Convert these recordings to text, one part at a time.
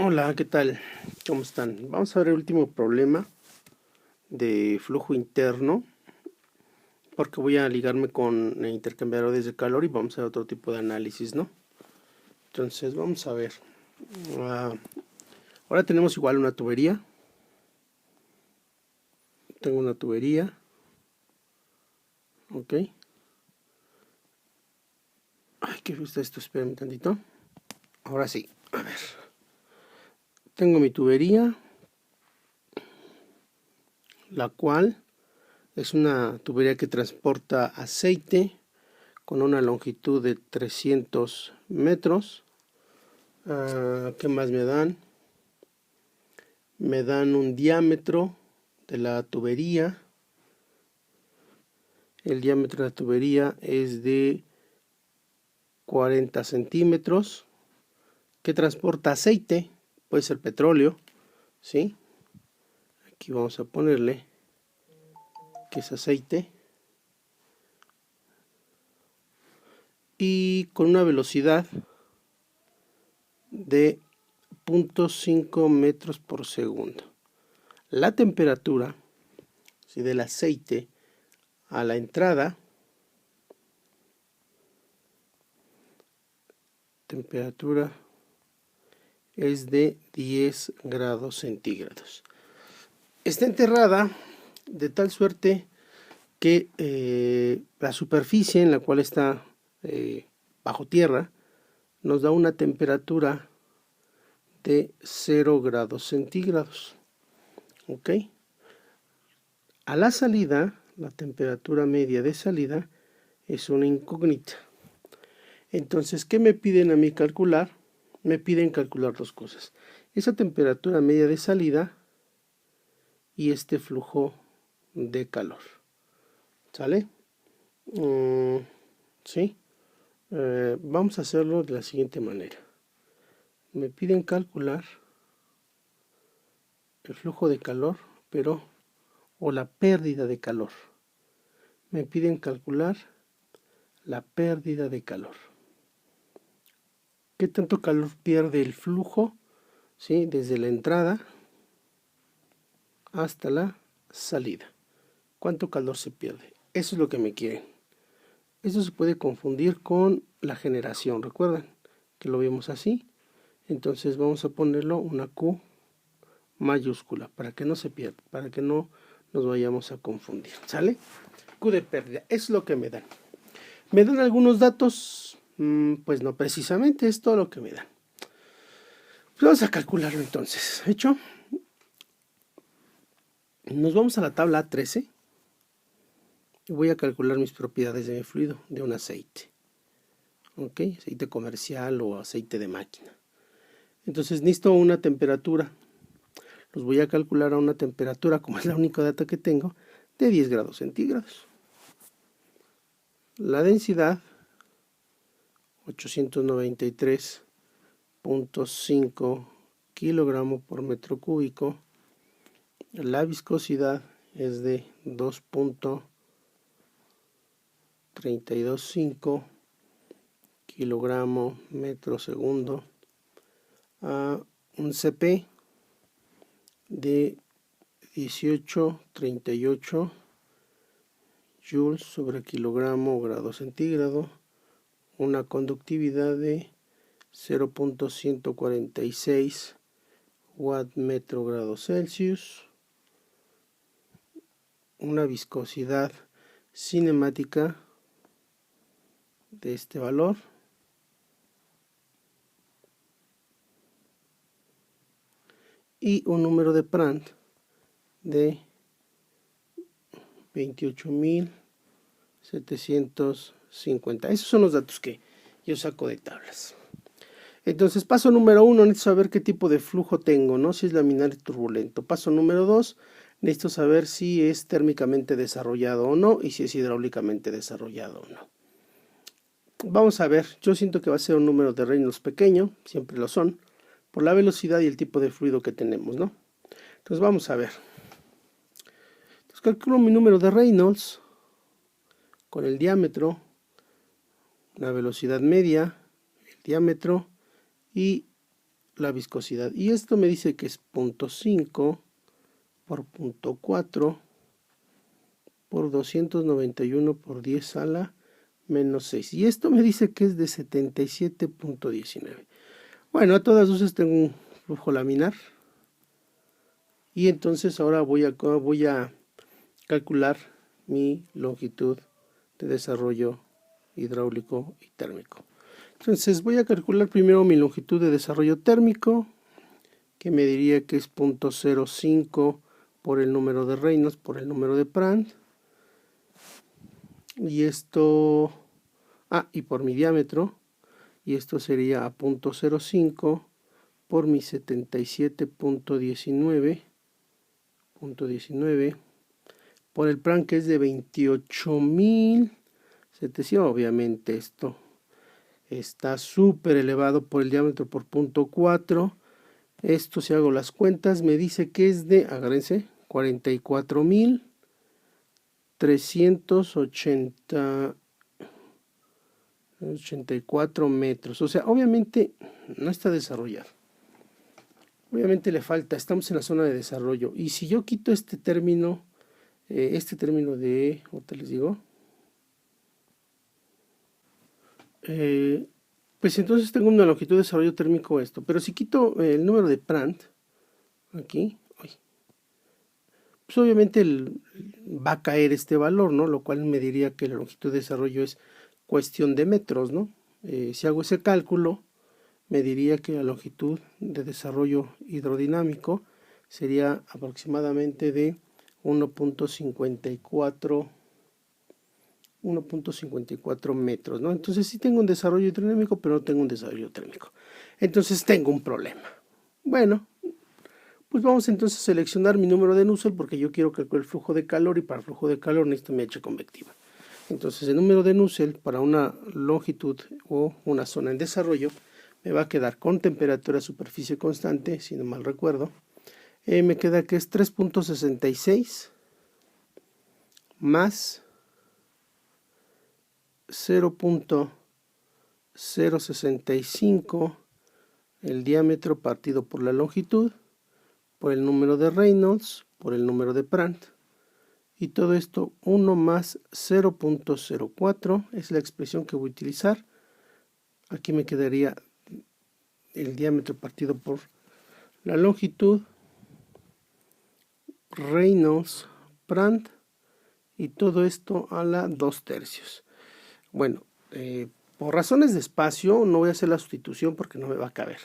Hola, ¿qué tal? ¿Cómo están? Vamos a ver el último problema de flujo interno, porque voy a ligarme con intercambiadores de calor y vamos a ver otro tipo de análisis, ¿no? Entonces, vamos a ver. Ah, ahora tenemos igual una tubería. Tengo una tubería. Ok. Ay, ¿qué gusta esto? Espérame tantito. Ahora sí. A ver. Tengo mi tubería, la cual es una tubería que transporta aceite con una longitud de 300 metros. ¿Qué más me dan? Me dan un diámetro de la tubería. El diámetro de la tubería es de 40 centímetros, que transporta aceite, puede ser petróleo, ¿sí? Aquí vamos a ponerle que es aceite. Y con una velocidad de 0.5 metros por segundo. La temperatura, ¿sí?, del aceite a la entrada, temperatura es de 10 grados centígrados. Está enterrada de tal suerte que la superficie en la cual está bajo tierra nos da una temperatura de 0 grados centígrados. ¿Ok? A la salida, la temperatura media de salida es una incógnita. Entonces, ¿qué me piden a mí calcular? Me piden calcular dos cosas: esa temperatura media de salida y este flujo de calor. ¿Sale? ¿Sí? Vamos a hacerlo de la siguiente manera. Me piden calcular el flujo de calor, o la pérdida de calor. Me piden calcular la pérdida de calor. ¿Qué tanto calor pierde el flujo? ¿Sí? Desde la entrada hasta la salida. ¿Cuánto calor se pierde? Eso es lo que me quieren. Eso se puede confundir con la generación. ¿Recuerdan que lo vimos así? Entonces vamos a ponerlo una Q mayúscula para que no se pierda, para que no nos vayamos a confundir. ¿Sale? Q de pérdida. Es lo que me dan. ¿Me dan algunos datos? Pues no precisamente, es todo lo que me dan. Pues vamos a calcularlo entonces. ¿Hecho? Nos vamos a la tabla A13 y voy a calcular mis propiedades de mi fluido, de un aceite. ¿Ok? Aceite comercial o aceite de máquina. Entonces necesito una temperatura. Los voy a calcular a una temperatura, como es la única data que tengo, de 10 grados centígrados. La densidad, 893.5 kilogramos por metro cúbico. La viscosidad es de 2.325 kilogramos metro segundo. Un CP de 1838 joules sobre kilogramo grado centígrado. Una conductividad de 0.146 watt metro grado Celsius. Una viscosidad cinemática de este valor. Y un número de Prandtl de 28.750. Esos son los datos que yo saco de tablas. Entonces, paso número 1, necesito saber qué tipo de flujo tengo, ¿no? Si es laminar y turbulento. Paso número 2, necesito saber si es térmicamente desarrollado o no y si es hidráulicamente desarrollado o no. Vamos a ver, yo siento que va a ser un número de Reynolds pequeño, siempre lo son, por la velocidad y el tipo de fluido que tenemos, ¿no? Entonces vamos a ver. Entonces calculo mi número de Reynolds con el diámetro, la velocidad media, el diámetro y la viscosidad. Y esto me dice que es 0.5 por 0.4 por 291 por 10 a la menos 6. Y esto me dice que es de 77.19. Bueno, a todas luces tengo un flujo laminar. Y entonces ahora voy a calcular mi longitud de desarrollo hidráulico y térmico. Entonces voy a calcular primero mi longitud de desarrollo térmico, que me diría que es 0.05 por el número de Reynolds por el número de Prandtl. Y esto, y por mi diámetro, y esto sería a 0.05 por mi 77.19 por el Prandtl, que es de 28.700. Obviamente esto está súper elevado por el diámetro por 0.4. Esto, si hago las cuentas, me dice que es de, agárrense, 44.384 metros. O sea, obviamente no está desarrollado. Obviamente le falta, estamos en la zona de desarrollo. Y si yo quito este término de, ahorita les digo, pues entonces tengo una longitud de desarrollo térmico esto. Pero si quito el número de Prandtl, aquí, pues obviamente va a caer este valor, ¿no? Lo cual me diría que la longitud de desarrollo es cuestión de metros, ¿no? Si hago ese cálculo, me diría que la longitud de desarrollo hidrodinámico sería aproximadamente de 1.54 metros, ¿no? Entonces sí tengo un desarrollo hidrodinámico, pero no tengo un desarrollo térmico. Entonces tengo un problema. Bueno, pues vamos entonces a seleccionar mi número de Nusselt, porque yo quiero calcular el flujo de calor, y para el flujo de calor necesito mi H convectiva. Entonces el número de Nusselt para una longitud o una zona en desarrollo me va a quedar con temperatura superficie constante, si no mal recuerdo. Me queda que es 3.66 más 0.065 el diámetro partido por la longitud, por el número de Reynolds, por el número de Prandtl. Y todo esto 1 más 0.04 es la expresión que voy a utilizar. Aquí me quedaría el diámetro partido por la longitud, Reynolds, Prandtl, y todo esto a la 2/3. Bueno, por razones de espacio no voy a hacer la sustitución porque no me va a caber.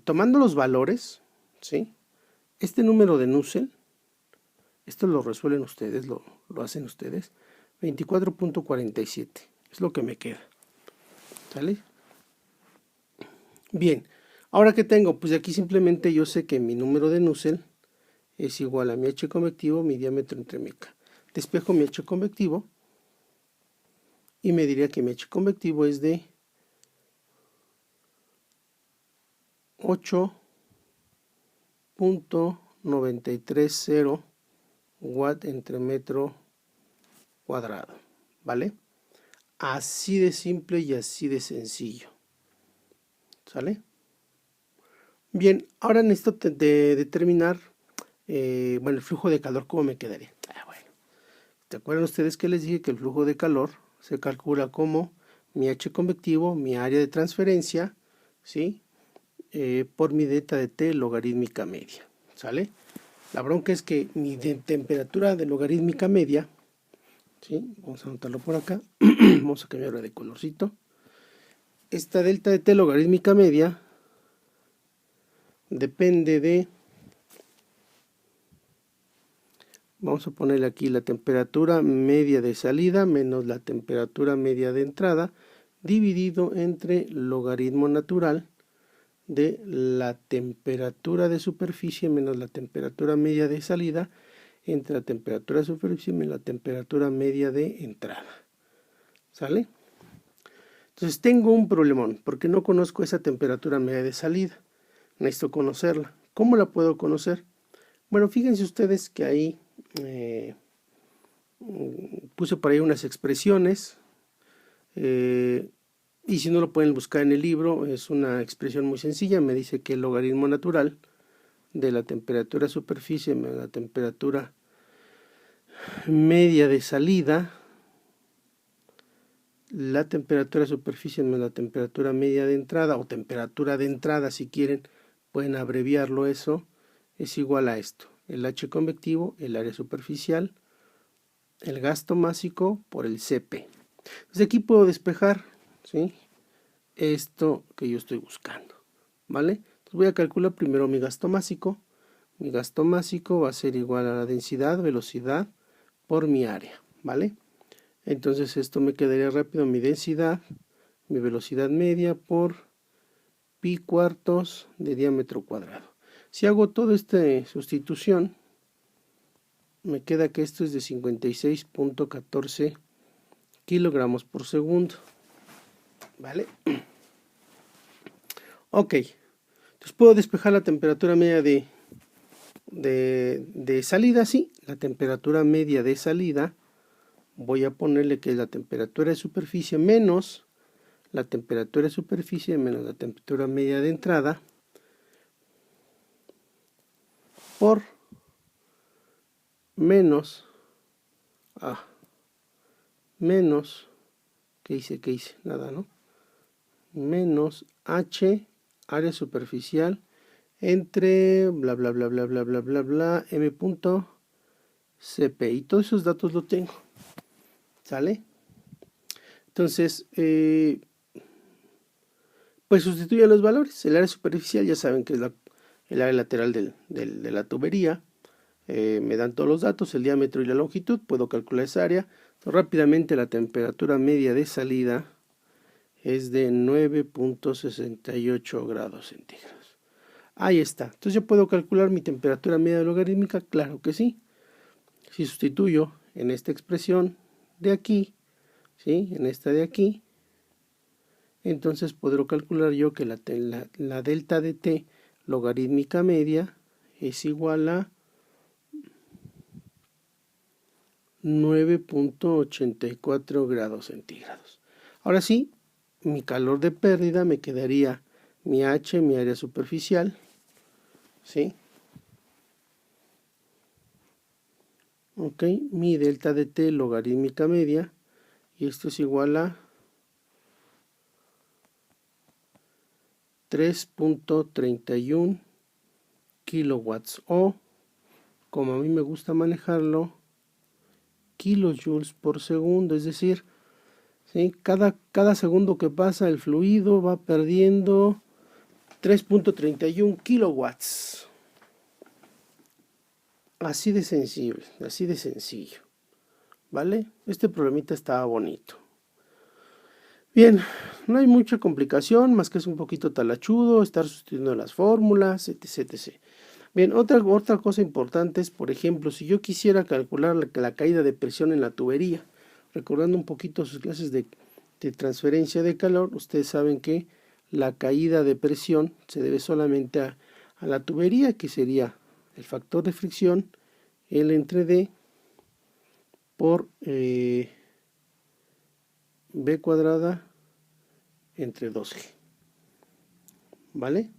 Tomando los valores, ¿sí? Este número de Nusselt, esto lo resuelven ustedes, lo hacen ustedes, 24.47 es lo que me queda. ¿Sale? Bien, ahora que tengo, pues aquí simplemente yo sé que mi número de Nusselt es igual a mi H convectivo, mi diámetro entre mi K. Despejo mi H convectivo y me diría que mi H convectivo es de 8.930 watt entre metro cuadrado, ¿vale? Así de simple y así de sencillo. ¿Sale? Bien, ahora necesito determinar, bueno, el flujo de calor, ¿cómo me quedaría? Bueno, ¿te acuerdan ustedes que les dije que el flujo de calor se calcula como mi H convectivo, mi área de transferencia, ¿sí? Por mi delta de T logarítmica media, ¿sale? La bronca es que mi temperatura de logarítmica media, ¿sí? Vamos a anotarlo por acá, vamos a cambiarlo de colorcito. Esta delta de T logarítmica media depende de, vamos a ponerle aquí la temperatura media de salida menos la temperatura media de entrada, dividido entre logaritmo natural de la temperatura de superficie menos la temperatura media de salida entre la temperatura de superficie menos la temperatura media de entrada. ¿Sale? Entonces tengo un problemón porque no conozco esa temperatura media de salida. Necesito conocerla. ¿Cómo la puedo conocer? Bueno, fíjense ustedes que ahí puse por ahí unas expresiones. Y si no, lo pueden buscar en el libro, es una expresión muy sencilla, me dice que el logaritmo natural de la temperatura superficie menos la temperatura media de salida, la temperatura superficie menos la temperatura media de entrada, o temperatura de entrada si quieren, pueden abreviarlo eso, es igual a esto, el H convectivo, el área superficial, el gasto másico por el CP. Entonces aquí puedo despejar, ¿sí?, esto que yo estoy buscando, ¿vale? Entonces voy a calcular primero mi gasto másico. Mi gasto másico va a ser igual a la densidad, velocidad, por mi área, ¿vale? Entonces esto me quedaría rápido, mi densidad, mi velocidad media por pi cuartos de diámetro cuadrado. Si hago toda esta sustitución, me queda que esto es de 56.14 kilogramos por segundo, ¿vale? Ok, entonces puedo despejar la temperatura media de salida, sí, la temperatura media de salida, voy a ponerle que es la temperatura de superficie menos la temperatura de superficie menos la temperatura media de entrada por menos ¿qué hice? Nada, ¿no? Menos H área superficial entre bla bla bla bla bla bla bla bla m punto cp, y todos esos datos los tengo, ¿sale? Entonces pues sustituyo los valores. El área superficial ya saben que es el área lateral de la tubería. Me dan todos los datos, el diámetro y la longitud, puedo calcular esa área. Entonces, rápidamente la temperatura media de salida es de 9.68 grados centígrados. Ahí está. Entonces yo puedo calcular mi temperatura media logarítmica, claro que sí. Si sustituyo en esta expresión de aquí, ¿sí?, en esta de aquí, entonces podré calcular yo que la delta de t logarítmica media es igual a 9.84 grados centígrados. Ahora sí, mi calor de pérdida me quedaría mi H, mi área superficial, ¿sí? Ok, mi delta de t logarítmica media, y esto es igual a 3.31 kilowatts, o como a mí me gusta manejarlo, kilojoules por segundo, es decir, ¿sí?, cada segundo que pasa el fluido va perdiendo 3.31 kilowatts. Así de sensible, así de sencillo, ¿vale? Este problemita estaba bonito. Bien, no hay mucha complicación, más que es un poquito talachudo, estar sustituyendo las fórmulas, etc, etc. Bien, otra cosa importante es, por ejemplo, si yo quisiera calcular la caída de presión en la tubería, recordando un poquito sus clases de transferencia de calor, ustedes saben que la caída de presión se debe solamente a la tubería, que sería el factor de fricción, L entre D, por B cuadrada entre 2G, ¿vale?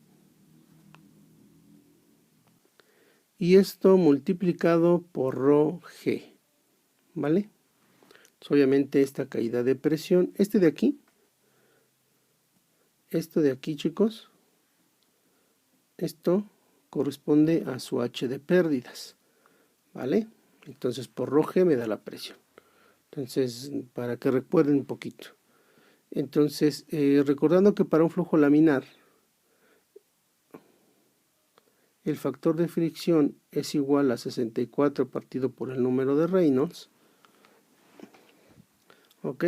Y esto multiplicado por ρ G, ¿vale? Entonces, obviamente esta caída de presión, esto de aquí, chicos, esto corresponde a su H de pérdidas, ¿vale? Entonces por ρ G me da la presión. Entonces, para que recuerden un poquito. Entonces, recordando que para un flujo laminar el factor de fricción es igual a 64 partido por el número de Reynolds, ¿ok?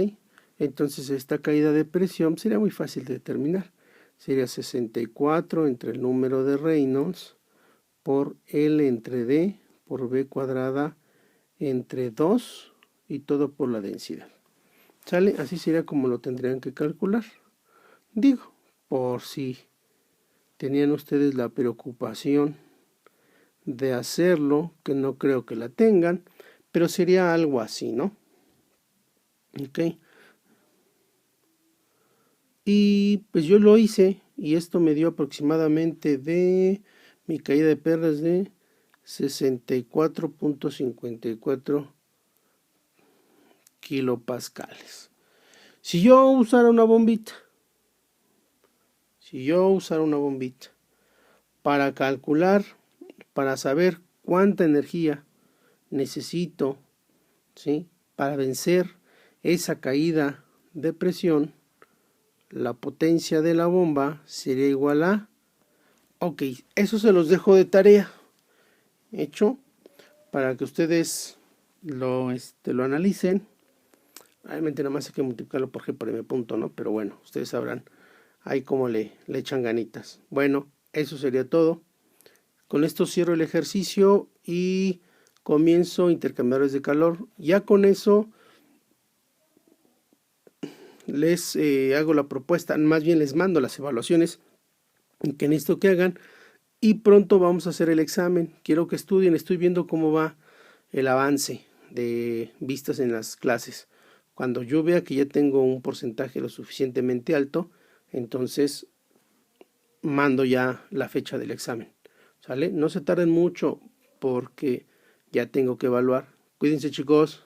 Entonces esta caída de presión sería muy fácil de determinar. Sería 64 entre el número de Reynolds por L entre D por B cuadrada entre 2 y todo por la densidad. ¿Sale? Así sería como lo tendrían que calcular. Digo, por si tenían ustedes la preocupación de hacerlo, que no creo que la tengan, pero sería algo así, ¿no? Ok. Y pues yo lo hice y esto me dio aproximadamente mi caída de perlas de 64.54 kilopascales. Si yo usara una bombita, para calcular, para saber cuánta energía necesito, ¿sí?, para vencer esa caída de presión, la potencia de la bomba sería igual a... Ok, eso se los dejo de tarea, hecho, para que ustedes lo analicen. Realmente nada más hay que multiplicarlo por G por M punto, ¿no? Pero bueno, ustedes sabrán ahí cómo le echan ganitas. Bueno, eso sería todo. Con esto cierro el ejercicio y comienzo intercambiadores de calor. Ya con eso les hago la propuesta, más bien les mando las evaluaciones que necesito que hagan y pronto vamos a hacer el examen. Quiero que estudien, estoy viendo cómo va el avance de vistas en las clases. Cuando yo vea que ya tengo un porcentaje lo suficientemente alto, entonces mando ya la fecha del examen. ¿Sale? No se tarden mucho porque ya tengo que evaluar. Cuídense, chicos.